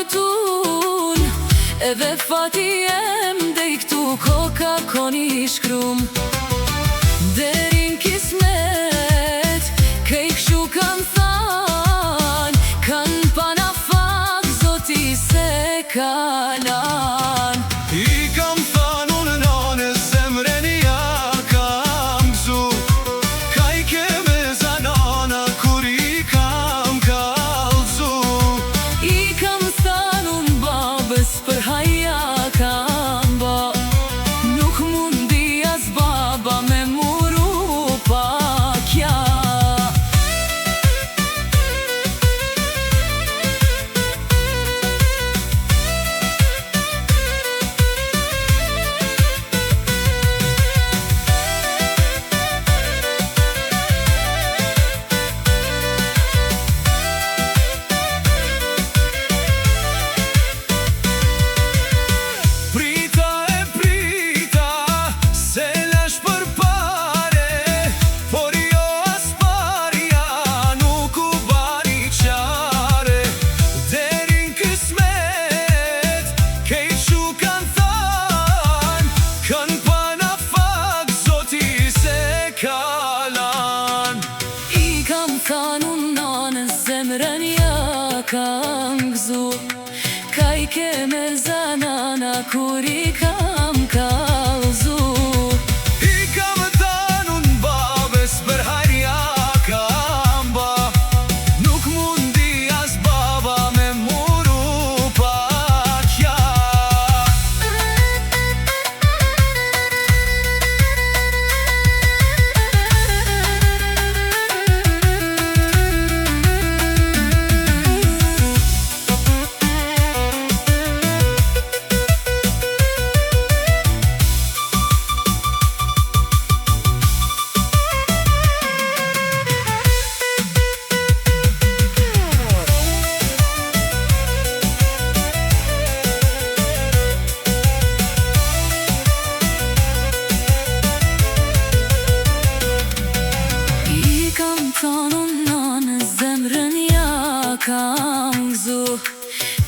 fortun edhe fati jem dhe I këtu koka koni shkrum. Derin kismet kej kshu kan than, kan pana fak zoti se kalan. I kam than unë nane zemren ja kam gzu, ka I ke me zanana kur I kam kalzu. I kam than unë babës për haja kam ba, nuk mundi as baba me muru pa kja. Prita e prita se lash për pare, por jo as parja nuk u bari qare. Derin kismet kej shu kan than, kan pana fak zoti se kalan. I kam than unë nane zemren ja kam gzu, ka I ke me zanana kur I kam kalzu. I kam than unë babes për harja kam ba, nuk mundi as baba me muru pa kja. I kam than unë nane zemren ja kam gzu,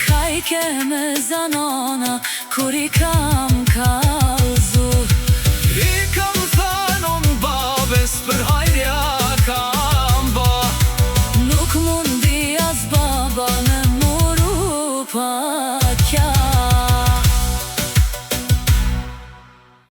ka I ke me zanana kur I kam kalzu. I kam than unë babes për harja kam ba, Nuk mundi as baba me muru pa